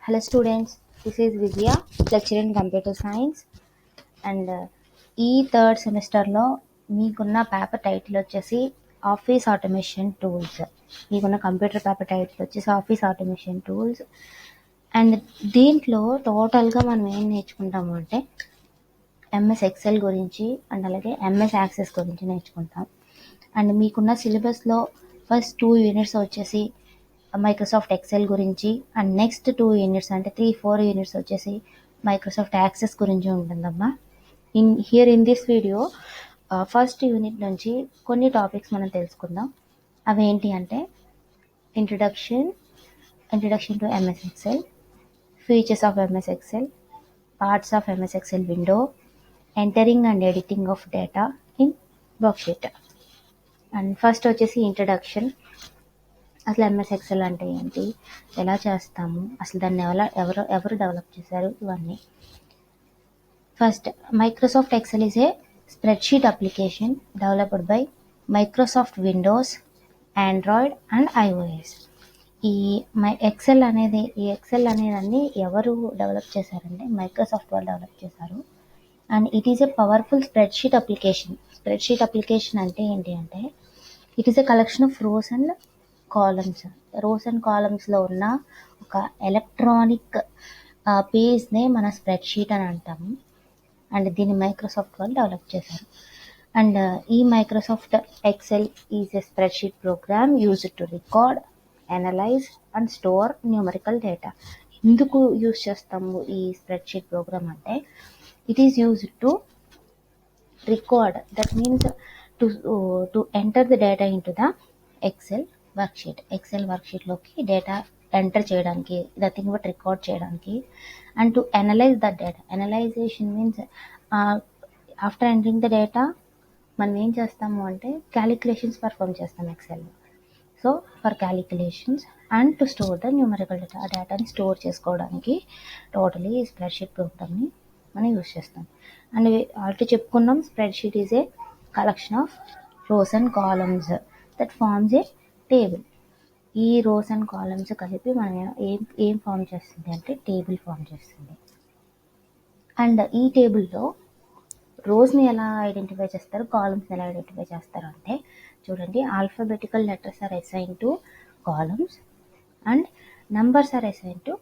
Hello students, this is Vidya, lecturer in computer science and ఈ third సెమిస్టర్లో మీకున్న paper title వచ్చేసి office automation tools. మీకున్న computer paper title వచ్చేసి office automation tools. And దీంట్లో టోటల్గా మనం ఏం నేర్చుకుంటాము అంటే ఎంఎస్ ఎక్సెల్ గురించి అండ్ అలాగే ఎంఎస్ యాక్సెస్ గురించి నేర్చుకుంటాం. అండ్ మీకున్న సిలబస్లో ఫస్ట్ 2 యూనిట్స్ వచ్చేసి మైక్రోసాఫ్ట్ ఎక్సెల్ గురించి అండ్ నెక్స్ట్ 2 యూనిట్స్ అంటే 3-4 యూనిట్స్ వచ్చేసి మైక్రోసాఫ్ట్ యాక్సెస్ గురించి ఉంటుందమ్మా. In this video first unit నుంచి కొన్ని టాపిక్స్ మనం తెలుసుకుందాం. అవి ఏంటి అంటే introduction to MS Excel, features of MS Excel, parts of MS Excel window, entering and editing of data in worksheet. And first వచ్చేసి ఇంట్రడక్షన్. అసలు ఎంఎస్ ఎక్సెల్ అంటే ఏంటి, ఎలా చేస్తాము, అసలు దాన్ని ఎవరు డెవలప్ చేశారు, ఇవన్నీ. First, Microsoft Excel is a spreadsheet application developed by Microsoft Windows, Android and iOS. ఈ ఎక్సెల్ అనేదాన్ని ఎవరు డెవలప్ చేశారంటే మైక్రోసాఫ్ట్ వాళ్ళు డెవలప్ చేశారు. And it is a powerful spreadsheet application. Spreadsheet application అంటే ఏంటి అంటే it is a collection of rows and కాలమ్స్లో ఉన్న ఒక ఎలక్ట్రానిక్ పేజ్నే మన స్ప్రెడ్షీట్ అని అంటాము. అండ్ దీన్ని మైక్రోసాఫ్ట్ వాళ్ళు డెవలప్ చేశారు. అండ్ ఈ Microsoft Excel is a spreadsheet program used to record, analyse and store numerical data. ఎందుకు యూజ్ చేస్తాము ఈ స్ప్రెడ్షీట్ ప్రోగ్రామ్ అంటే it is used to record, that means to enter the data into the Excel వర్క్షీట్లోకి data enter చేయడానికి, nothing but record చేయడానికి. And to analyse the data. Analysation means after entering the data మనం ఏం చేస్తాము అంటే calculations perform చేస్తాం ఎక్సెల్లో. So for calculations and to store the numerical data, ఆ డేటాని స్టోర్ చేసుకోవడానికి టోటలీ ఈ స్ప్రెడ్షీట్ ప్రోగ్రామ్ని మనం యూజ్ చేస్తాం. అండ్ ఆల్రెడీ చెప్పుకున్నాం, spreadsheet is a collection of rows and columns that forms a table. ఈ రోస్ అండ్ కాలమ్స్ కలిపి మనం ఏం ఫామ్ చేస్తుంది అంటే టేబుల్ ఫామ్ చేస్తుంది. అండ్ ఈ టేబుల్లో రోస్ని ఎలా ఐడెంటిఫై చేస్తారు, కాలమ్స్ని ఎలా ఐడెంటిఫై చేస్తారు అంటే చూడండి, alphabetical letters are assign to columns and numbers are assign to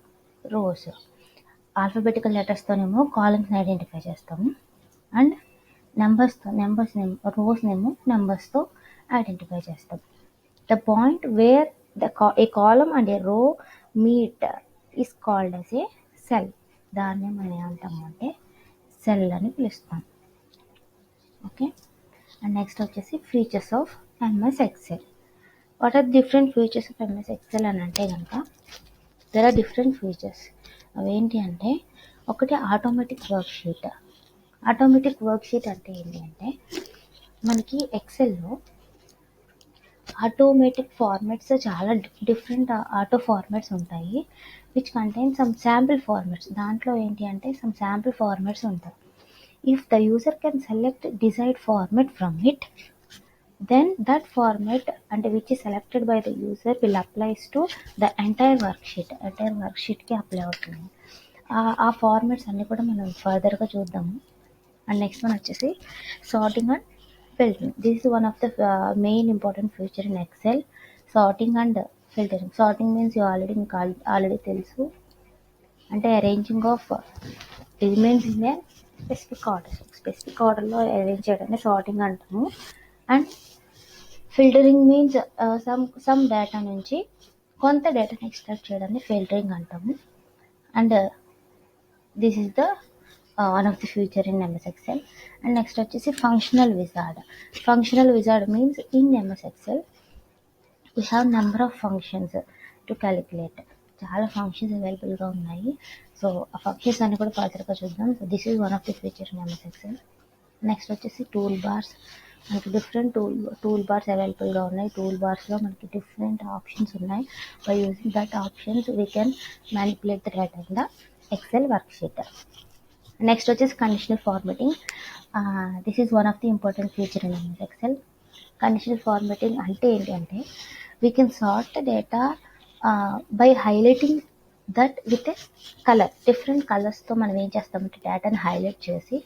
rows. Alphabetical లెటర్స్తోనేమో కాలమ్స్ని ఐడెంటిఫై చేస్తాము అండ్ రోస్నేమో నెంబర్స్తో ఐడెంటిఫై చేస్తాం. The point where a column and a row meet is called as a cell. దాన్ని మనం ఏమంటాము అంటే సెల్ అని పిలుస్తాం. ఓకే. అండ్ నెక్స్ట్ వచ్చేసి features of MS Excel. What are different features of MS Excel అని అంటే కనుక దెర్ ఆర్ డిఫరెంట్ ఫీచర్స్. అవేంటి అంటే ఒకటి ఆటోమేటిక్ వర్క్షీట్. ఆటోమేటిక్ వర్క్షీట్ అంటే ఏంటి అంటే మనకి ఎక్సెల్లో ఆటోమేటిక్ ఫార్మాట్స్ చాలా డిఫరెంట్ ఆటో ఫార్మాట్స్ ఉంటాయి, which contain some sample formats. దాంట్లో ఏంటి అంటే సమ్ శాంపుల్ ఫార్మాట్స్ ఉంటాయి. If the user can select desired format from it, then that format అంటే which is selected by the user will applies to the entire worksheetకి apply అవుతుంది. ఆ formats అన్నీ కూడా మనం ఫర్దర్గా చూద్దాము. అండ్ నెక్స్ట్ వన్ వచ్చేసి sorting and filtering. This is one of the main important feature in Excel, sorting and filtering. Sorting means you already తెలుసు అంటే arranging of elements in a specific ఆర్డర్లో అరేంజ్ చేయడాన్ని సార్టింగ్ అంటాము. And filtering means some data నుంచి కొంత డేటాని extract చేయడాన్ని filtering అంటాము. And this is the one of the feature in MS Excel. And next వచ్చేసి functional wizard means in MS Excel we have number of functions to calculate. చాలా functions అవైలబుల్గా ఉన్నాయి. So ఆ ఫంక్షన్స్ అన్ని కూడా ఫర్దర్గా చూద్దాం. So this is one of the feature in MS Excel. Next వచ్చేసి టూల్ బార్స్. మనకి డిఫరెంట్ టూల్ బార్స్ అవైలబుల్గా ఉన్నాయి. టూల్ బార్స్లో మనకి డిఫరెంట్ ఆప్షన్స్ ఉన్నాయి. By using that options we can manipulate the data in the Excel worksheet. Next వచ్చేసి conditional formatting. This is one of the important feature in MS Excel. Conditional formatting అంటే ఏంటి అంటే we can sort data by highlighting that with a colour, different కలర్స్తో మనం ఏం చేస్తామంటే డేటాని highlight చేసి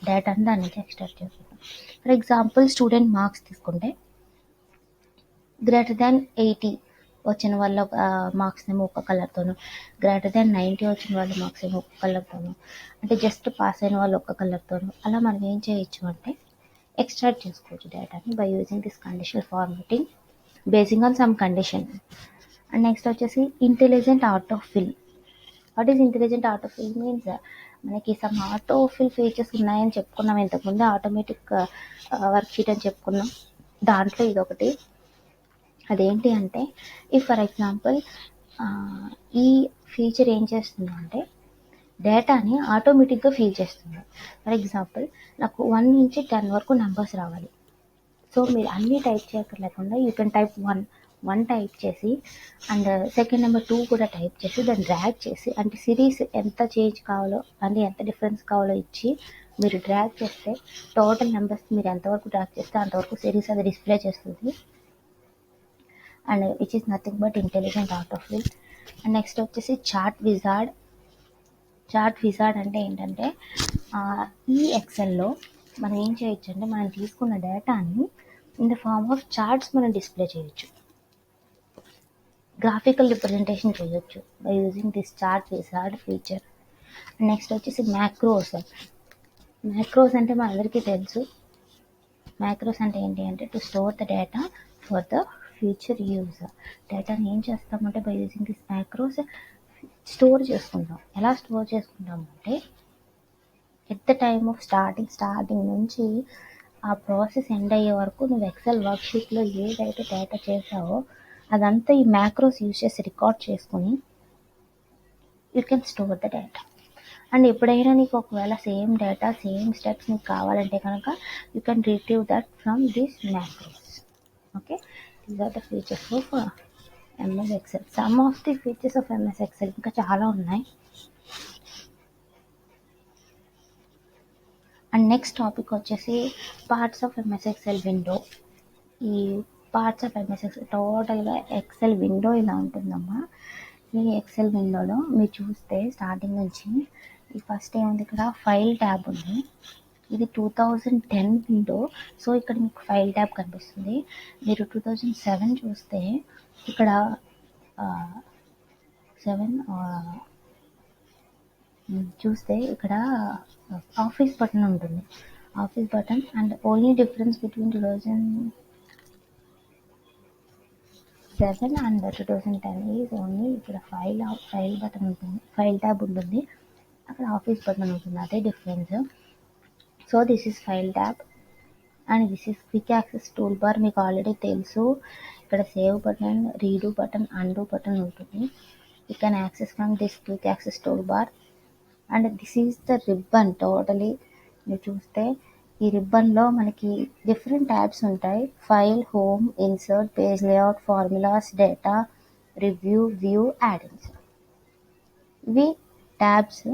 డేటాని దాని నుంచి ఎక్స్ట్రాక్ట్ చేసుకుంటాం. ఫర్ ఎగ్జాంపుల్ స్టూడెంట్ మార్క్స్ తీసుకుంటే గ్రేటర్ దాన్ 80 వచ్చిన వాళ్ళ మార్క్స్ ఏమో ఒక కలర్తోను, గ్రేటర్ దాన్ 90 వచ్చిన వాళ్ళ మార్క్స్ ఏమో ఒక కలర్తోను, అంటే జస్ట్ పాస్ అయిన వాళ్ళు ఒక్క కలర్తోను, అలా మనం ఏం చేయొచ్చు అంటే ఎక్స్ట్రాక్ట్ చేసుకోవచ్చు డేటాని by using this conditional formatting basing on some condition. And next వచ్చేసి intelligent auto fill. What is intelligent auto fill means, మనకి సమ్ ఆటో ఫిల్ ఫీచర్స్ ఉన్నాయని చెప్పుకున్నాం ఇంతకుముందు, ఆటోమేటిక్ వర్క్ షీట్ అని చెప్పుకున్నాం. దాంట్లో ఇదొకటి. అదేంటి అంటే ఇఫ్ ఫర్ ఎగ్జాంపుల్ ఈ ఫీచర్ ఏం చేస్తుందంటే డేటాని ఆటోమేటిక్గా ఫీల్ చేస్తుంది. ఫర్ ఎగ్జాంపుల్ నాకు 1 నుంచి 10 వరకు నెంబర్స్ రావాలి. సో మీరు అన్నీ టైప్ చేయక్కర్లేకుండా you can type one type చేసి అండ్ సెకండ్ నెంబర్ 2 కూడా టైప్ చేసి దాన్ని డ్రాగ్ చేసి, అంటే సిరీస్ ఎంత చేంజ్ కావాలో అంటే ఎంత డిఫరెన్స్ కావాలో ఇచ్చి మీరు డ్రాగ్ చేస్తే టోటల్ నెంబర్స్ మీరు ఎంతవరకు డ్రాగ్ చేస్తే అంతవరకు సిరీస్ అది డిస్ప్లే చేస్తుంది. And which is nothing but intelligent auto fill. And next వచ్చేసి చార్ట్ విజార్డ్. చార్ట్ విజార్డ్ అంటే ఏంటంటే ఈ ఎక్సెల్లో మనం ఏం చేయొచ్చు అంటే మనం తీసుకున్న డేటాని in the form of charts మనం డిస్ప్లే చేయొచ్చు, గ్రాఫికల్ రిప్రజెంటేషన్ చేయొచ్చు by using this chart wizard feature. Next వచ్చేసి మ్యాక్రోస్. మ్యాక్రోస్ అంటే మన అందరికీ తెలుసు. మ్యాక్రోస్ అంటే ఏంటి అంటే to store the data for the future use. డేటాని ఏం చేస్తామంటే by using this macros store చేసుకుంటాం. ఎలా స్టోర్ చేసుకుంటాం అంటే at the time of starting నుంచి ఆ ప్రాసెస్ ఎండ్ అయ్యే వరకు నువ్వు ఎక్సెల్ వర్క్షీట్లో ఏదైతే డేటా చేసావో అదంతా ఈ మ్యాక్రోస్ యూజ్ చేసి రికార్డ్ చేసుకుని you can store the data. And ఎప్పుడైనా నీకు ఒకవేళ సేమ్ డేటా సేమ్ స్టెప్స్ నీకు కావాలంటే కనుక you can retrieve that from this macros. Okay, these are the features of MS Excel. Some of the features of MS Excel ఇంకా చాలా ఉన్నాయి. And next topic వచ్చేసి parts of MS Excel window. ఈ parts of MS Excel టోటల్గా Excel window ఇలా ఉంటుందమ్మా. ఈ XL విండోలో మీరు చూస్తే స్టార్టింగ్ నుంచి ఈ ఫస్ట్ ఏముంది, ఇక్కడ ఫైల్ ట్యాబ్ ఉంది. ఇది 2010 విండో, సో ఇక్కడ మీకు ఫైల్ ట్యాబ్ కనిపిస్తుంది. మీరు 2007 చూస్తే ఇక్కడ 7 చూస్తే ఇక్కడ ఆఫీస్ బటన్ ఉంటుంది, office button. And only difference between 2007 and 2010 is only ఇక్కడ ఫైల్ బటన్ ఉంటుంది, ఫైల్ ట్యాబ్ ఉంటుంది, అక్కడ ఆఫీస్ బటన్ ఉంటుంది, అదే difference. So this is file tab and this is quick access tool bar. మీకు ఆల్రెడీ తెలుసు, ఇక్కడ save button, redo button, undo button ఉంటుంది. You can access from this quick access tool bar. And this is the ribbon. Totally మీరు చూస్తే ఈ రిబ్బన్లో మనకి different tabs ఉంటాయి. File, home, insert, page layout, formulas, data, review, view, addings, ఇవి tabs.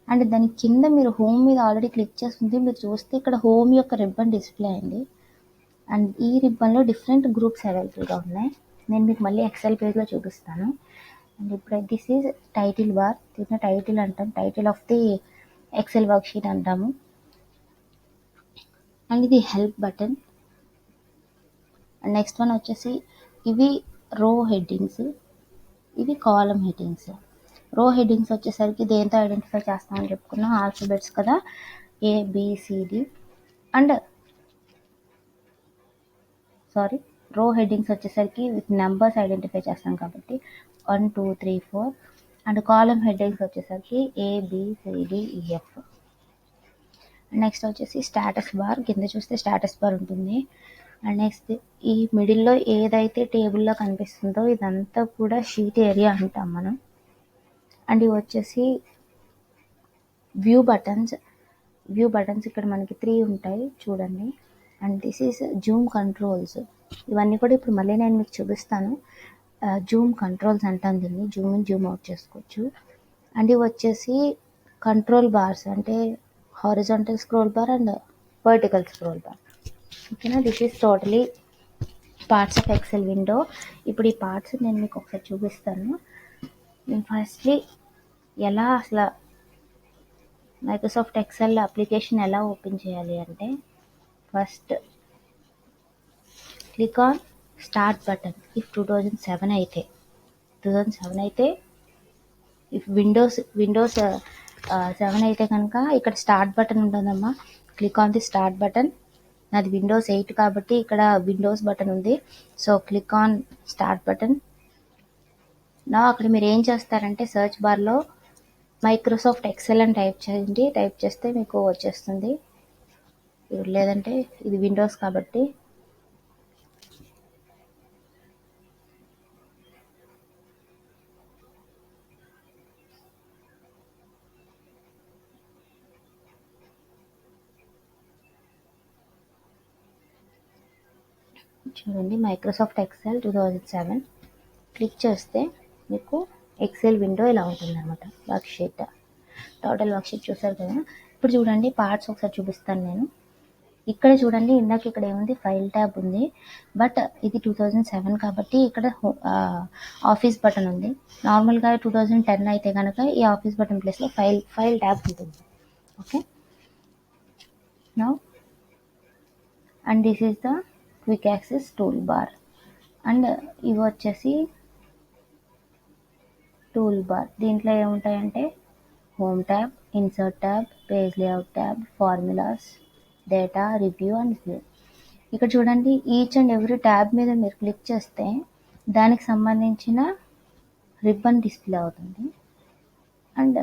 And దాని కింద మీరు హోమ్ మీద ఆల్రెడీ క్లిక్ చేస్తుంది, మీరు చూస్తే ఇక్కడ హోమ్ యొక్క రిబ్బన్ డిస్ప్లే అయింది. అండ్ ఈ రిబ్బన్లో డిఫరెంట్ గ్రూప్స్ అవైలబుల్గా ఉన్నాయి. నేను మీకు మళ్ళీ ఎక్సెల్ పేజ్లో చూపిస్తాను. అండ్ ఇప్పుడు దిస్ ఈజ్ టైటిల్ బార్. దీన్ని టైటిల్ అంటాం, title of the Excel work sheet అంటాము. అండ్ ఇది help button. And next one వచ్చేసి ఇవి రో హెడ్డింగ్స్, ఇవి కాలమ్ హెడ్డింగ్స్. రో హెడ్డింగ్స్ వచ్చేసరికి దేంతో ఐడెంటిఫై చేస్తామని చెప్పుకున్నాం, ఆల్ఫాబెట్స్ కదా, ఏబిసిడి. అండ్ రో హెడ్డింగ్స్ వచ్చేసరికి విత్ నెంబర్స్ ఐడెంటిఫై చేస్తాం కాబట్టి 1 2 3 4. అండ్ కాలమ్ హెడ్డింగ్స్ వచ్చేసరికి ఏబిసిడిఈఎఫ్. నెక్స్ట్ వచ్చేసి స్టేటస్ బార్. కింద చూస్తే స్టేటస్ బార్ ఉంటుంది. అండ్ నెక్స్ట్ ఈ మిడిల్లో ఏదైతే టేబుల్లో కనిపిస్తుందో ఇదంతా కూడా షీట్ ఏరియా అంటాం మనం. అండ్ ఇవి వచ్చేసి వ్యూ బటన్స్. ఇక్కడ మనకి 3 ఉంటాయి చూడండి. And this is Zoom controls. ఇవన్నీ కూడా ఇప్పుడు మళ్ళీ నేను మీకు చూపిస్తాను. జూమ్ కంట్రోల్స్ అంటాం దీన్ని, జూమ్ ఇన్ జూమ్ అవుట్ చేసుకోవచ్చు. అండ్ ఇవి వచ్చేసి కంట్రోల్ బార్స్, అంటే horizontal scroll bar and vertical scroll bar. ఓకేనా, this is totally parts of Excel window. ఇప్పుడు ఈ పార్ట్స్ నేను మీకు ఒకసారి చూపిస్తాను. నేను ఫస్ట్లీ ఎలా అసలు మైక్రోసాఫ్ట్ ఎక్సెల్ అప్లికేషన్ ఎలా ఓపెన్ చేయాలి అంటే, first click on start button. If 2007 అయితే 2007 అయితే ఇఫ్ విండోస్ 7 అయితే కనుక ఇక్కడ స్టార్ట్ బటన్ ఉంటుందమ్మా. Click on the start button. నాది విండోస్ 8 కాబట్టి ఇక్కడ విండోస్ బటన్ ఉంది. So click on start button. నా అక్కడ మీరు ఏం చేస్తారంటే సర్చ్ బార్లో మైక్రోసాఫ్ట్ ఎక్సెల్ అని టైప్ చేయండి. టైప్ చేస్తే మీకు వచ్చేస్తుంది. ఇప్పుడు లేదంటే ఇది విండోస్ కాబట్టి చూడండి, మైక్రోసాఫ్ట్ ఎక్సెల్ 2007 క్లిక్ చేస్తే మీకు ఎక్సెల్ విండో ఇలా ఉంటుందన్నమాట. వర్క్షీట్, టోటల్ వర్క్షీట్ చూసారు కదా. ఇప్పుడు చూడండి పార్ట్స్ ఒకసారి చూపిస్తాను నేను. ఇక్కడ చూడండి, ఇందాక ఇక్కడ ఏముంది, ఫైల్ ట్యాబ్ ఉంది. బట్ ఇది 2007 కాబట్టి ఇక్కడ ఆఫీస్ బటన్ ఉంది. నార్మల్గా 2010 అయితే కనుక ఈ ఆఫీస్ బటన్ ప్లేస్లో ఫైల్ ట్యాబ్ ఉంటుంది. Okay, now and this is the quick access tool bar. And ఇవి వచ్చేసి టూల్ బార్. దీంట్లో ఏముంటాయంటే home tab, insert tab, page layout tab, formulas, data, review and view. ఇక్కడ చూడండి, ఈచ్ అండ్ ఎవ్రీ ట్యాబ్ మీద మీరు click చేస్తే దానికి సంబంధించిన రిబ్బన్ డిస్ప్లే అవుతుంది. అండ్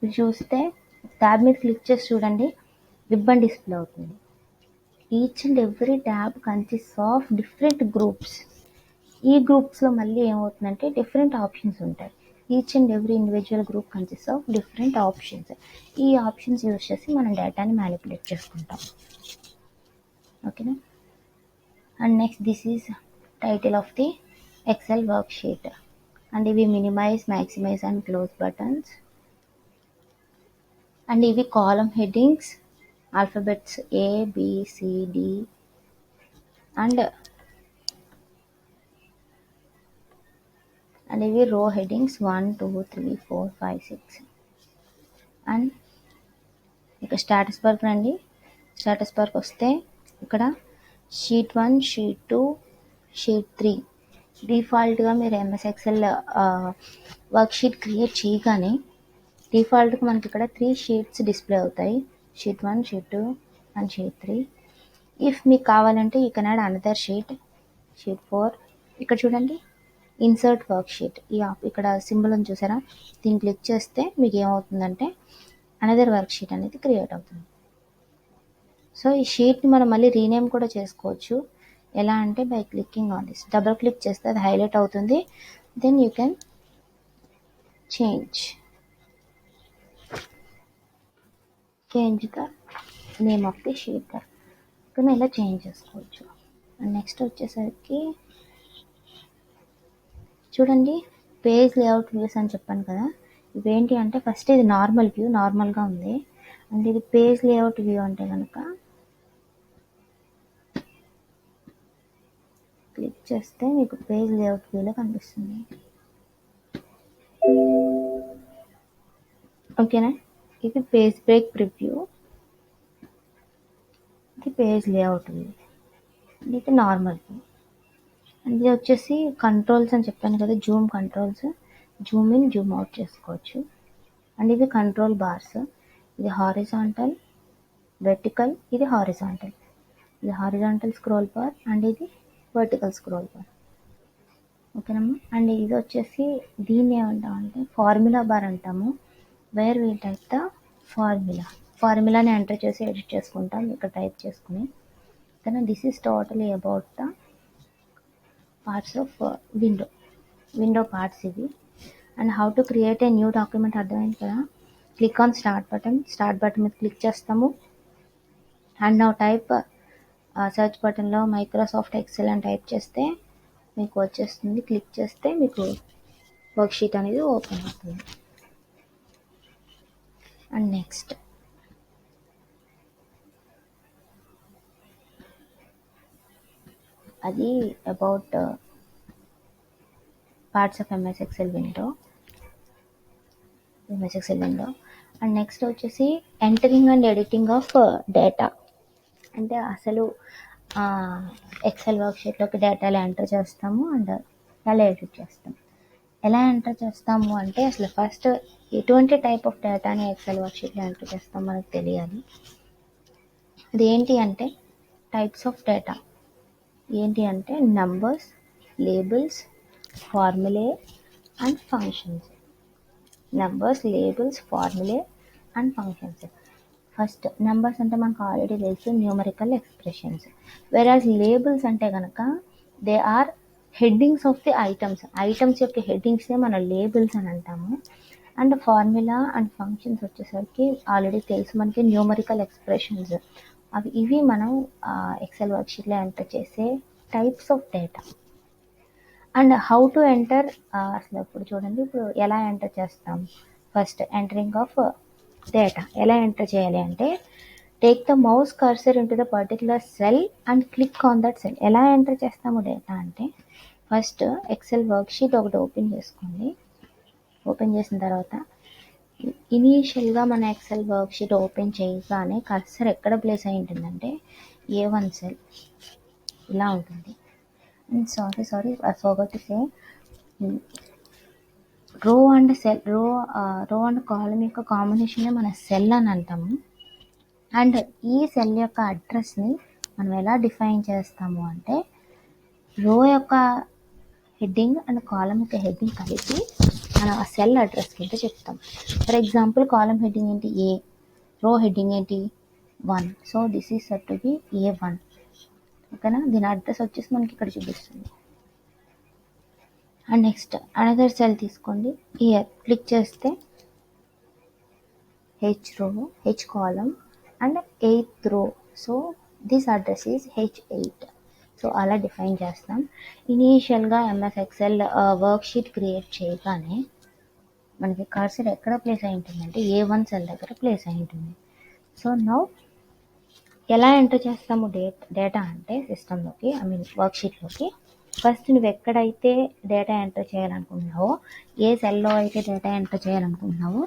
మీరు చూస్తే ట్యాబ్ మీద క్లిక్ చేసి చూడండి, రిబ్బన్ డిస్ప్లే అవుతుంది. Each and every tab consist of different groups. ఈ గ్రూప్స్లో మళ్ళీ ఏమవుతుందంటే డిఫరెంట్ ఆప్షన్స్ ఉంటాయి. Each and every individual group consist of different options. ఈ ఆప్షన్స్ యూజ్ చేసి మనం డేటాని మ్యానిపులేట్ చేసుకుంటాం. ఓకేనా. And next this is title of the Excel work sheet. And ఇవి minimise, maximise and close buttons. And ఇవి column headings, alphabets ABCD. And ఇవి row headings 1 2 3 4 5 6. And ఇక స్టేటస్ బార్ రండి. స్టేటస్ బార్కి వస్తే ఇక్కడ షీట్ 1, షీట్ 2, షీట్ 3. డిఫాల్ట్గా మీరు MS XL worksheet create చేయగానే డిఫాల్ట్గా మనకి ఇక్కడ 3 షీట్స్ డిస్ప్లే అవుతాయి. Sheet 1, sheet 2 and sheet 3. If మీకు కావాలంటే you can add another sheet 4. ఇక్కడ చూడండి, ఇన్సర్ట్ వర్క్ షీట్. ఇక్కడ సింబల్ ఉంది చూసారా, దీన్ని క్లిక్ చేస్తే మీకు ఏమవుతుందంటే అనదర్ వర్క్ షీట్ అనేది క్రియేట్ అవుతుంది. సో ఈ షీట్ని మనం మళ్ళీ రీనేమ్ కూడా చేసుకోవచ్చు. ఎలా అంటే by clicking on this, double click చేస్తే అది హైలైట్ అవుతుంది. Then you can change the name of the sheet. కానీ ఇలా చేంజ్ చేసుకోవచ్చు. అండ్ నెక్స్ట్ వచ్చేసరికి చూడండి, పేజ్ లేఅవుట్ వ్యూస్ అని చెప్పాను కదా. ఇవేంటి అంటే ఫస్ట్ ఇది నార్మల్ వ్యూ, నార్మల్గా ఉంది. అండ్ ఇది పేజ్ లేఅవుట్ వ్యూ అంటే కనుక క్లిక్ చేస్తే మీకు పేజ్ లేఅవుట్ వ్యూలో కనిపిస్తుంది. ఓకేనా. ఇది పేజ్ బ్రేక్ ప్రివ్యూ, ఇది పేజ్ లేఅవుట్ వ్యూ, ఇది నార్మల్ వ్యూ. అండ్ ఇది వచ్చేసి కంట్రోల్స్ అని చెప్పాను కదా, zoom controls, zoom in, zoom out చేసుకోవచ్చు. అండ్ ఇవి కంట్రోల్ బార్స్. ఇది హారిజాంటల్, వెర్టికల్, ఇది హారిజాంటల్. ఇది హారిజాంటల్ స్క్రోల్ బార్ అండ్ ఇది వర్టికల్ స్క్రోల్ బార్. ఓకేనమ్మా. అండ్ ఇది వచ్చేసి దీన్ని ఏమంటామంటే ఫార్ములా బార్ అంటాము. వేర్ వీ టైప్ ద ఫార్ములాని ఎంటర్ చేసి ఎడిట్ చేసుకుంటాం ఇక్కడ టైప్ చేసుకుని. కానీ this is totally about the parts of window parts ఇవి. And how to create a new document అర్థమైంది కదా. క్లిక్ ఆన్ స్టార్ట్ బటన్ మీద క్లిక్ చేస్తాము. అండ్ నౌ టైప్ సర్చ్ బటన్లో మైక్రోసాఫ్ట్ ఎక్సెల్ అని టైప్ చేస్తే మీకు వచ్చేస్తుంది. క్లిక్ చేస్తే మీకు వర్క్షీట్ అనేది ఓపెన్ అవుతుంది. అండ్ నెక్స్ట్ అది about parts of MS Excel window. MS ఎక్సెల్లో. అండ్ నెక్స్ట్ వచ్చేసి entering and editing of data. అంటే అసలు ఎక్సెల్ వర్క్షీట్లోకి డేటా ఎలా ఎంటర్ చేస్తాము అండ్ ఎలా ఎడిట్ చేస్తాము. ఎలా ఎంటర్ చేస్తాము అంటే అసలు ఫస్ట్ ఎటువంటి టైప్ ఆఫ్ డేటాని ఎక్సెల్ వర్క్షీట్లో ఎంటర్ చేస్తాం మనకు తెలియాలి. అదేంటి అంటే టైప్స్ ఆఫ్ డేటా ఏంటి అంటే numbers, labels, formulae and functions. Numbers, labels, formulae and functions. First numbers అంటే మనకు ఆల్రెడీ తెలుసు, న్యూమరికల్ ఎక్స్ప్రెషన్స్. వెరాజ్ లేబుల్స్ అంటే కనుక they are headings of the items యొక్క హెడ్డింగ్సే మన లేబుల్స్ అని అంటాము. అండ్ ఫార్ములా అండ్ ఫంక్షన్స్ వచ్చేసరికి ఆల్రెడీ తెలుసు మనకి, న్యూమరికల్ ఎక్స్ప్రెషన్స్. ఇవి మనం ఎక్సెల్ వర్క్షీట్లో ఎంటర్ చేసే types of data. And how to enter, అసలు ఇప్పుడు చూడండి, ఇప్పుడు ఎలా ఎంటర్ చేస్తాం. ఫస్ట్ ఎంటరింగ్ ఆఫ్ డేటా ఎలా ఎంటర్ చేయాలి అంటే take the mouse cursor into the particular cell and click on that cell. ఎలా ఎంటర్ చేస్తాము డేటా అంటే ఫస్ట్ ఎక్సెల్ వర్క్షీట్ ఒకటి ఓపెన్ చేసుకోండి. ఓపెన్ చేసిన తర్వాత ఇనీషియల్గా మన ఎక్సెల్ వర్క్షీట్ ఓపెన్ చేయగానే కర్సర్ ఎక్కడ ప్లేస్ అయి ఉంటుందంటే A1 సెల్ ఇలా ఉంటుంది. And sorry I forgot to say, రో అండ్ సెల్, రో అండ్ కాలమ్ యొక్క కాంబినేషనే మన సెల్ అని అంటాము. అండ్ ఈ సెల్ యొక్క అడ్రస్ని మనం ఎలా డిఫైన్ చేస్తాము అంటే రో యొక్క హెడ్డింగ్ అండ్ కాలమ్ యొక్క హెడ్డింగ్ కలిపి మనం ఆ సెల్ అడ్రస్ కింద చెప్తాం. ఫర్ ఎగ్జాంపుల్ కాలమ్ హెడ్డింగ్ ఏంటి ఏ, రో హెడ్డింగ్ ఏంటి 1. So this is set to be A1. ఓకేనా, దీని అడ్రస్ వచ్చేసి మనకి ఇక్కడ చూపిస్తుంది. అండ్ నెక్స్ట్ అనదర్ సెల్ తీసుకోండి, ఇయర్ క్లిక్ చేస్తే H row, H column and 8th row. So this address is H8. So అలా డిఫైన్ చేస్తాం. ఇనీషియల్గా ఎంఎస్ ఎక్సెల్ వర్క్షీట్ క్రియేట్ చేయగానే మనకి కర్సర్ ఎక్కడ ప్లేస్ అయి ఉంటుందంటే A1 సెల్ దగ్గర ప్లేస్ అయి ఉంటుంది. సో నౌ ఎలా ఎంటర్ చేస్తాము డేటా అంటే సిస్టంలోకి, వర్క్షీట్లోకి. ఫస్ట్ నువ్వు ఎక్కడైతే డేటా ఎంటర్ చేయాలనుకుంటున్నావో, ఏ సెల్లో అయితే డేటా ఎంటర్ చేయాలనుకుంటున్నావో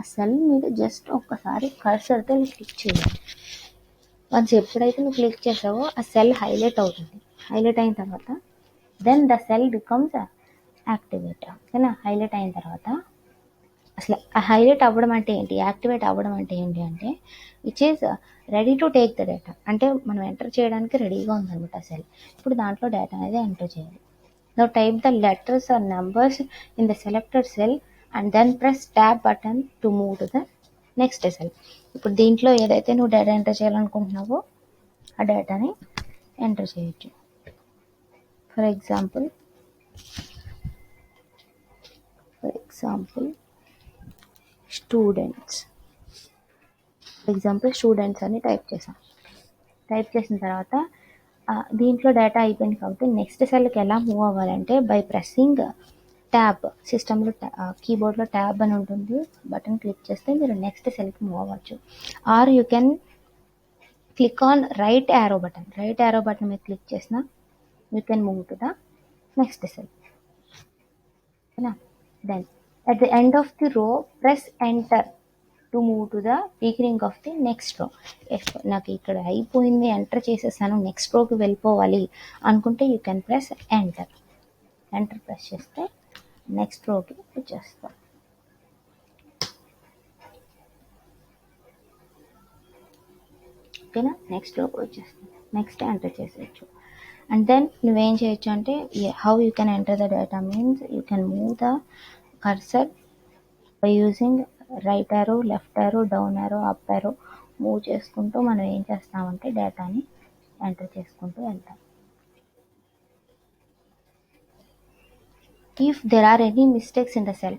ఆ సెల్ మీద జస్ట్ ఒక్కసారి కర్సర్తో క్లిక్ చేయాలి. వన్స్ ఎప్పుడైతే నువ్వు క్లిక్ చేసావో ఆ సెల్ హైలైట్ అవుతుంది. హైలైట్ అయిన తర్వాత then the cell becomes activate. ఓకేనా, హైలైట్ అయిన తర్వాత అసలు హైలైట్ అవ్వడం అంటే ఏంటి, యాక్టివేట్ అవ్వడం అంటే ఏంటి అంటే which is ready to take the data. అంటే మనం ఎంటర్ చేయడానికి రెడీగా ఉందన్నమాట సెల్. ఇప్పుడు దాంట్లో డేటా అనేది ఎంటర్ చేయాలి. Now type the letters or numbers in the selected cell and then press tab button to move to the next cell. ఇప్పుడు దీంట్లో ఏదైతే నువ్వు డేటా ఎంటర్ చేయాలనుకుంటున్నావో ఆ డేటాని ఎంటర్ చేయొచ్చు. ఫర్ ఎగ్జాంపుల్ స్టూడెంట్స్ అని టైప్ చేసాం. టైప్ చేసిన తర్వాత దీంట్లో డేటా అయిపోయింది కాబట్టి నెక్స్ట్ సెల్కి ఎలా మూవ్ అవ్వాలంటే బై ప్రెస్సింగ్ ట్యాబ్. సిస్టంలో కీబోర్డ్లో ట్యాబ్ అని ఉంటుంది, బటన్ క్లిక్ చేస్తే మీరు నెక్స్ట్ సెల్కి మూవ్ అవ్వచ్చు. Or you can click on right arrow button మీద క్లిక్ చేసిన you can move to the next cell. ఓకేనా, then at the end of the row press enter to move to the beginning of the next row. నాకు ఇక్కడ అయిపోయింది, enter చేసేసాను, next రోకి వెళ్ళిపోవాలి అనుకుంటే you can press enter press చేస్తే next రోకి వచ్చేస్తాం. ఓకేనా, నెక్స్ట్ రోకి వచ్చేస్తుంది, నెక్స్ట్ ఎంటర్ చేసేయచ్చు. అండ్ దెన్ నువ్వేం చేయొచ్చు అంటే how you can enter the data means you can move the cursor by using right arrow, left arrow, down arrow, up arrow move చేసుకుంటూ మనం ఏం చేస్తామంటే డేటాని ఎంటర్ చేసుకుంటూ వెళ్తాం. If there or any mistakes in the cell,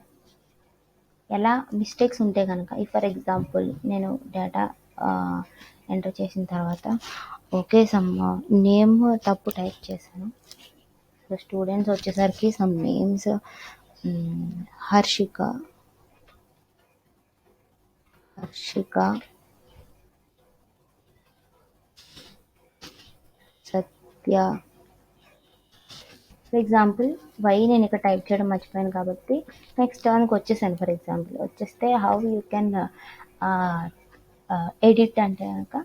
ఎలా mistakes ఉంటే కనుక, ఫర్ ఎగ్జాంపుల్ నేను డేటా ఎంటర్ చేసిన తర్వాత ఓకే సమ్ నేమ్ తప్పు టైప్ చేశాను. సో స్టూడెంట్స్ వచ్చేసరికి some names Harshika, Satya, for example why నేను ఇక్కడ టైప్ చేయడం మర్చిపోయాను కాబట్టి నెక్స్ట్ టర్న్కి వచ్చేసాను. ఫర్ ఎగ్జాంపుల్ వచ్చేస్తే హౌ యూ కెన్ ఎడిట్ అంటే కనుక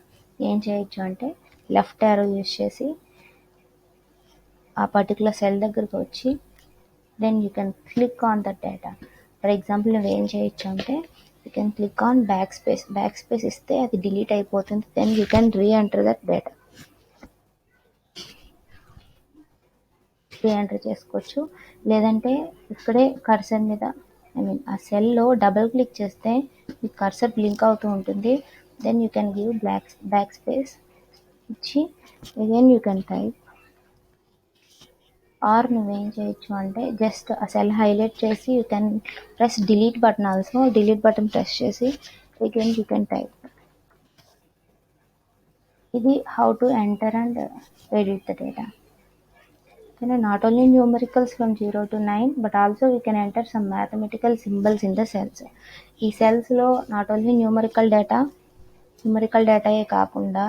ఏం చేయొచ్చు అంటే లెఫ్ట్ యారో యూస్ చేసి ఆ పర్టికులర్ సెల్ దగ్గరికి వచ్చి then you can click on that data. For example నువ్వు ఏం చేయొచ్చు అంటే you can click on backspace ఇస్తే అది డిలీట్ అయిపోతుంది. Then you can reenter that data, reenter చేసుకోవచ్చు. లేదంటే ఇక్కడే కర్సర్ మీద ఆ సెల్లో డబుల్ క్లిక్ చేస్తే మీ కర్సర్ బ్లింక్ అవుతూ ఉంటుంది. Then you can give backspace ఇచ్చి again you can type. Or నువ్వేం చేయొచ్చు అంటే జస్ట్ ఆ సెల్ హైలైట్ చేసి you can press delete button also. Delete button press చేసి అగైన్ యూ కెన్ టైప్. ఇది how to enter and edit the data. Not only numericals from 0 to 9 but also we can enter some mathematical symbols in the cells. ఈ సెల్స్లో not only numerical డేటాయే కాకుండా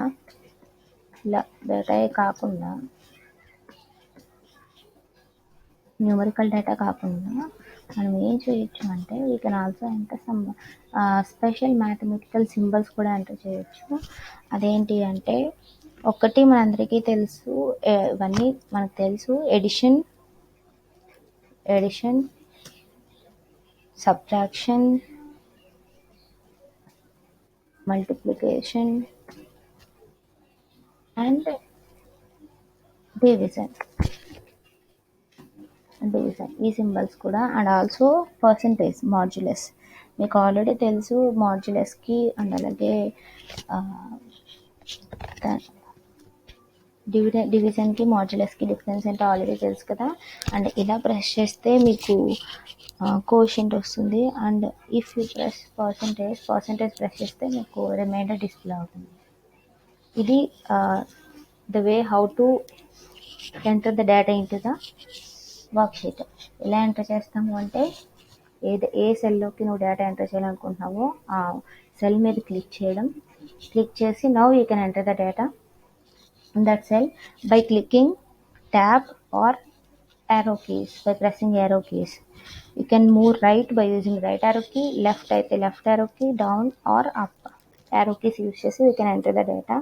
మనం ఏం చేయొచ్చు అంటే we can also enter some special mathematical symbols కూడా enter చేయొచ్చు. అదేంటి అంటే ఒకటి మనందరికీ తెలుసు, ఇవన్నీ మనకు తెలుసు, addition, subtraction, multiplication and division ఈ సింబల్స్ కూడా. అండ్ ఆల్సో పర్సంటేజ్, మాడ్యులస్ మీకు ఆల్రెడీ తెలుసు మాడ్యులస్కి. అండ్ అలాగే డివిజన్కి మాడ్యులస్కి డిఫరెన్స్ అంటే ఆల్రెడీ తెలుసు కదా. అండ్ ఇలా ప్రెస్ చేస్తే మీకు కోషెంట్ వస్తుంది. And if you press percentage press చేస్తే మీకు రిమైండర్ డిస్ప్లే అవుతుంది. ఇది the way how to enter the data into the worksheet. ఎలా ఎంటర్ చేస్తాము అంటే ఏ సెల్లోకి నువ్వు డేటా ఎంటర్ చేయాలనుకుంటున్నావో ఆ సెల్ మీద క్లిక్ చేసి now you can enter the data in that cell by clicking tab or arrow keys. By pressing arrow keys you can move right by using right arrow key, left అయితే left arrow key, down or up arrow keys use చేసి you can enter the data.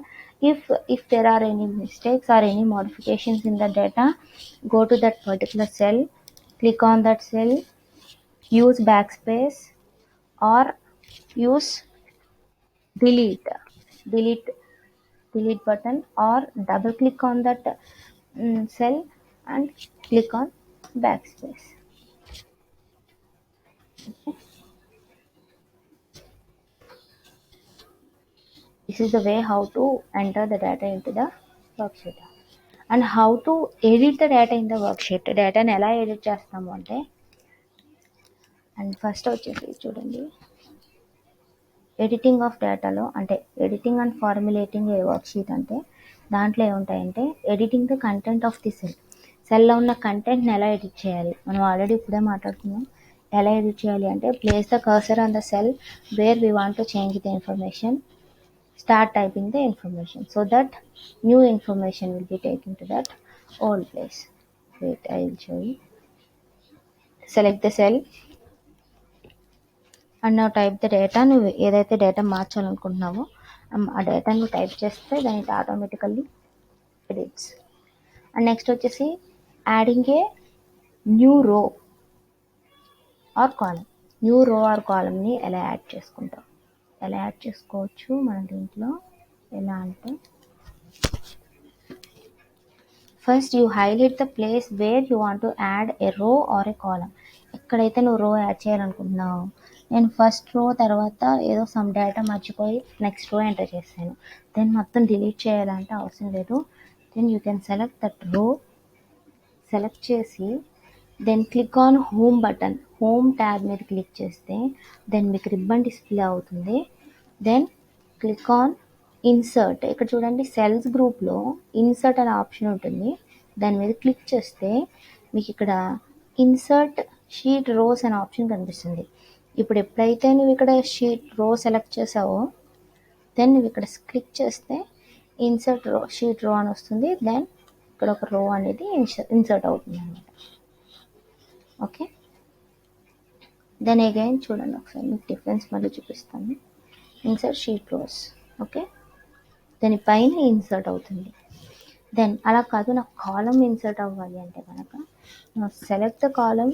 If there are any mistakes or any modifications in the data, go to that particular cell, click on that cell, use backspace or use delete button or double click on that cell and click on backspace. Okay. This is the way how to enter the data into the worksheet and how to edit the data in the worksheet. Data ని ఎలా edit చేస్తాము అంటే and first వచ్చేసి చూడండి, editing of డేటాలో అంటే editing and formulating a worksheet అంటే దాంట్లో ఏముంటాయంటే editing the content of the సెల్లో ఉన్న కంటెంట్ని ఎలా ఎడిట్ చేయాలి. మనం ఆల్రెడీ ఇప్పుడే మాట్లాడుకున్నాం. ఎలా ఎడిట్ చేయాలి అంటే place the cursor on the cell where we want to change the information, start typing the information so that new information will be taking to that old place. Wait, I will show you. Select the cell and నువ్వు type the data. నువ్వు ఏదైతే data మార్చాలనుకుంటున్నావో ఆ data నువ్వు type చేస్తే దానికి automatically edits. And next వచ్చేసి adding a new row or కాలమ్ని ఎలా యాడ్ చేసుకోవచ్చు మన దీంట్లో. ఎలా అంటే first you highlight the place where you want to add a row or A column. ఎక్కడైతే నువ్వు రో యాడ్ చేయాలనుకుంటున్నావు, నేను ఫస్ట్ రో తర్వాత ఏదో సమ్ డేటా మర్చిపోయి నెక్స్ట్ రో ఎంటర్ చేశాను, దెన్ మొత్తం డిలీట్ చేయాలంటే అవసరం లేదు. Then you can select that row, select చేసి then click on home tab మీద క్లిక్ చేస్తే దెన్ మీకు రిబ్బన్ డిస్ప్లే అవుతుంది. Then click on insert. ఇక్కడ చూడండి సెల్స్ గ్రూప్లో ఇన్సర్ట్ అనే ఆప్షన్ ఉంటుంది. దాని మీద క్లిక్ చేస్తే మీకు ఇక్కడ ఇన్సర్ట్ షీట్ రోస్ అనే ఆప్షన్ కనిపిస్తుంది. ఇప్పుడు ఎప్పుడైతే నువ్వు ఇక్కడ షీట్ రో సెలెక్ట్ చేసావో దెన్ నువ్వు ఇక్కడ క్లిక్ చేస్తే ఇన్సర్ట్ షీట్ రో అని వస్తుంది. దెన్ ఇక్కడ ఒక రో అనేది ఇన్సర్ట్ అవుతుంది అనమాట. ఓకే, దెన్ అగైన్ చూడండి ఒకసారి మీకు డిఫరెన్స్ మళ్ళీ చూపిస్తాను. Insert sheet rose. ఓకే, దాని పైన ఇన్సర్ట్ అవుతుంది. దెన్ అలా కాదు నాకు కాలం ఇన్సర్ట్ అవ్వాలి అంటే కనుక సెలెక్ట్ ద కాలం,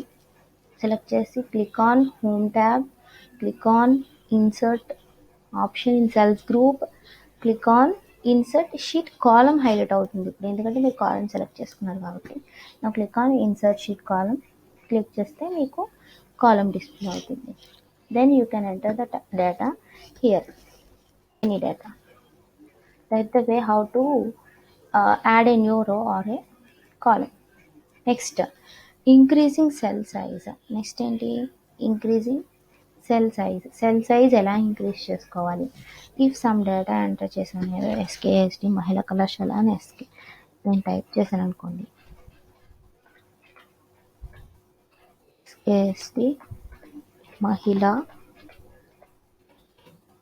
సెలెక్ట్ చేసి click on home tab, click on insert option in cells group, click on insert sheet column highlight అవుతుంది ఇప్పుడు, ఎందుకంటే మీరు కాలం సెలెక్ట్ చేసుకున్నారు కాబట్టి. నా click on insert sheet column, click చేస్తే మీకు కాలం డిస్ప్లే అవుతుంది. Then you can enter the data here, any data. That's the way how to add a new row or a column. Next, increasing cell size. Next ఏంటి, increasing cell size. Cell size ఎలా increase చేసుకోవాలి? If some data enter చేశాను, ఏదో SKSD మహిళా కళాశాల అని నేను type చేశాను అనుకోండి, ఎస్కేఎస్డి మహిళా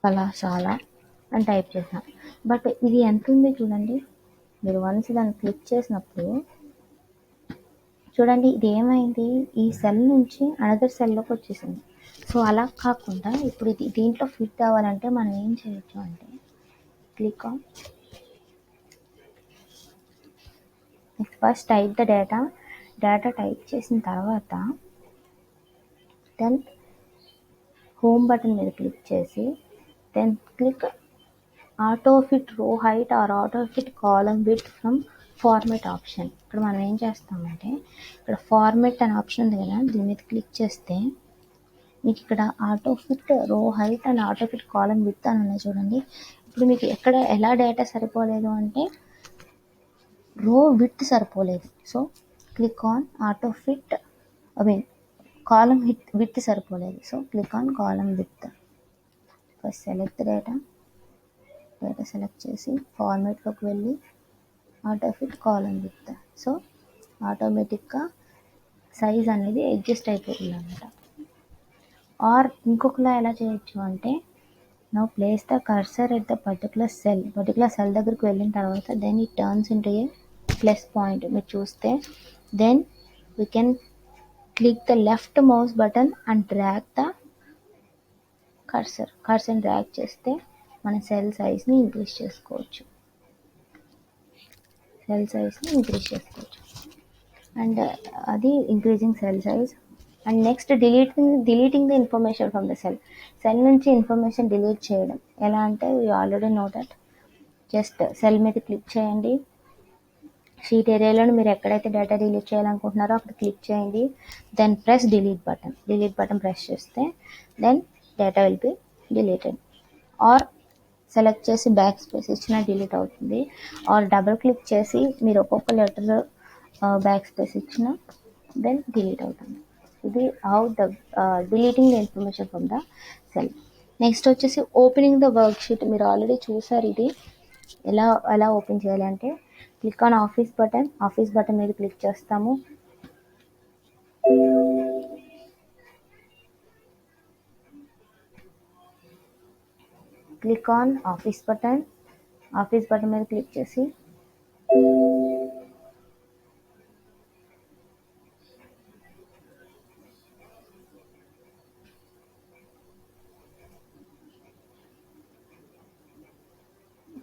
కళాశాల అని టైప్ చేశాను. బట్ ఇది ఎంత ఉంది చూడండి, మీరు వన్స్ దాన్ని క్లిక్ చేసినప్పుడు చూడండి ఇది ఏమైంది, ఈ సెల్ నుంచి అనదర్ సెల్లోకి వచ్చేసింది. సో అలా కాకుండా ఇప్పుడు ఇది దీంట్లో ఫిట్ అవ్వాలంటే మనం ఏం చేయొచ్చు అంటే click on first type the data type చేసిన తర్వాత దెన్ హోమ్ బటన్ మీద క్లిక్ చేసి then click auto fit row height or auto fit column width from format option. ఇక్కడ మనం ఏం చేస్తామంటే ఇక్కడ ఫార్మెట్ అనే ఆప్షన్ ఉంది కదా, దీని మీద క్లిక్ చేస్తే మీకు ఇక్కడ auto fit row height and auto fit column width అని ఉన్నాయి చూడండి. ఇప్పుడు మీకు ఎక్కడ ఎలా డేటా సరిపోలేదు అంటే రో విడ్త్ సరిపోలేదు. So click on auto fit, column width సరిపోలేదు. So click on column width. First select data select చేసి ఫార్మేట్లోకి వెళ్ళి auto fit column width. So ఆటోమేటిక్గా సైజ్ అనేది అడ్జస్ట్ అయిపోతుంది అన్నమాట. ఆర్ ఇంకొకలా ఎలా చేయొచ్చు అంటే now place the cursor at the particular cell దగ్గరికి వెళ్ళిన తర్వాత then it turns into a plus point. మీరు చూస్తే then we can click the left mouse button and drag the cursor drag చేస్తే మన సెల్ సైజ్ని ఇంక్రీజ్ చేసుకోవచ్చు. అండ్ అది increasing cell size. And next deleting the information from the cell నుంచి information delete చేయడం ఎలా అంటే you already know that. Just cell మీద క్లిక్ చేయండి, షీట్ ఏరియాలో మీరు ఎక్కడైతే డేటా డిలీట్ చేయాలనుకుంటున్నారో అక్కడ క్లిక్ చేయండి, then press delete button press చేస్తే then data will be deleted. Or select చేసి బ్యాక్ స్పేస్ ఇచ్చినా డిలీట్ అవుతుంది. ఆర్ డబుల్ క్లిక్ చేసి మీరు ఒక్కొక్క లెటర్ బ్యాక్ స్పేస్ ఇచ్చిన దెన్ డిలీట్ అవుతుంది. ఇది how the deleting the information from the cell. Next వచ్చేసి ఓపెనింగ్ ద వర్క్ షీట్. మీరు ఆల్రెడీ చూసారు ఇది ఎలా ఓపెన్ చేయాలి అంటే క్లిక్ ఆన్ ఆఫీస్ బటన్ మీద క్లిక్ చేస్తాము. క్లిక్ ఆన్ ఆఫీస్ బటన్ మీద క్లిక్ చేసి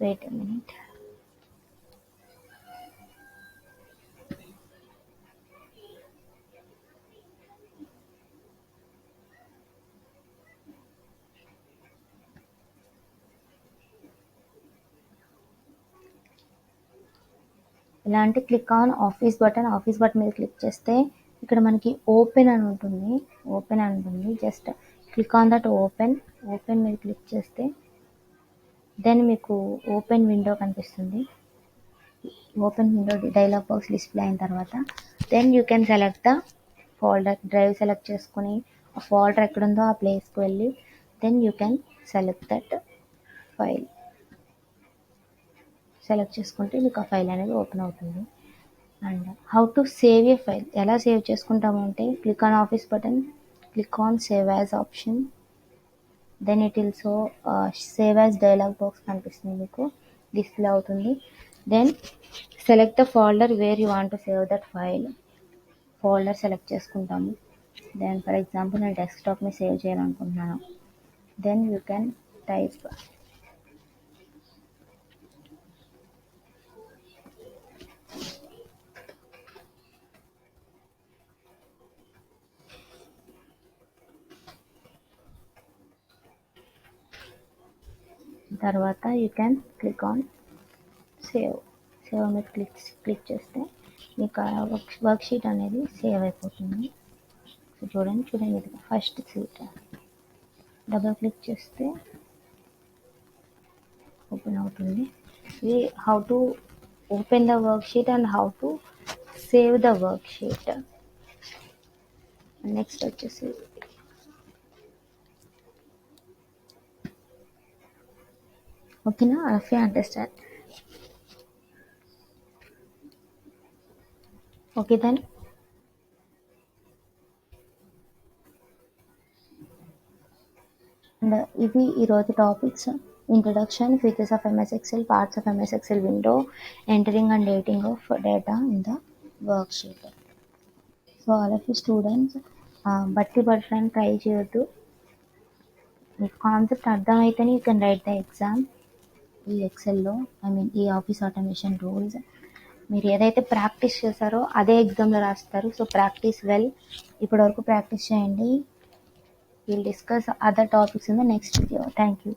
వెయిట్ ఎ మినిట్. ఇలా అంటే క్లిక్ ఆన్ ఆఫీస్ బటన్ మీద క్లిక్ చేస్తే ఇక్కడ మనకి ఓపెన్ అని ఉంటుంది. Just click on that open మీద క్లిక్ చేస్తే దెన్ మీకు ఓపెన్ విండో కనిపిస్తుంది. Open window dialog box display అయిన తర్వాత then you can select the folder. Drive select చేసుకుని ఆ ఫోల్డర్ ఎక్కడుందో ఆ ప్లేస్కి వెళ్ళి then you can select that file. Select చేసుకుంటే మీకు ఆ ఫైల్ అనేది ఓపెన్ అవుతుంది. And how to save a file, ఎలా సేవ్ చేసుకుంటాము అంటే click on office button, click on save as option, then it will so save as dialog box కనిపిస్తుంది మీకు డిస్ప్లే అవుతుంది. Then select the folder where you want to save that file. Folder select చేసుకుంటాము. Then for example నేను డెస్క్టాప్ని save చేయాలనుకుంటున్నాను. Then you can type తర్వాత you can click on save. Save మీద click చేస్తే మీకు ఆ వర్క్ షీట్ అనేది సేవ్ అయిపోతుంది. సో చూడండి ఇది ఫస్ట్ షీట్. డబుల్ క్లిక్ చేస్తే ఓపెన్ అవుతుంది. ఇది how to open the work sheet and how to save the work sheet. Next వచ్చేసి ఓకేనా, if you understand. Okay then. And ఇవి ఈరోజు topics. Introduction, features of MS Excel, parts of MS Excel window, entering and editing of data in the work sheet. So all of you students బట్టి పట్టడానికి try చేయొద్దు. మీకు concept అర్థమైతేనే you can write the exam. ఈ ఎక్సెల్లో ఈ office automation rules మీరు ఏదైతే ప్రాక్టీస్ చేశారో అదే ఎగ్జామ్లో రాస్తారు. So practice well. ఇప్పటివరకు ప్రాక్టీస్ చేయండి. We'll discuss other topics in the next video. Thank you.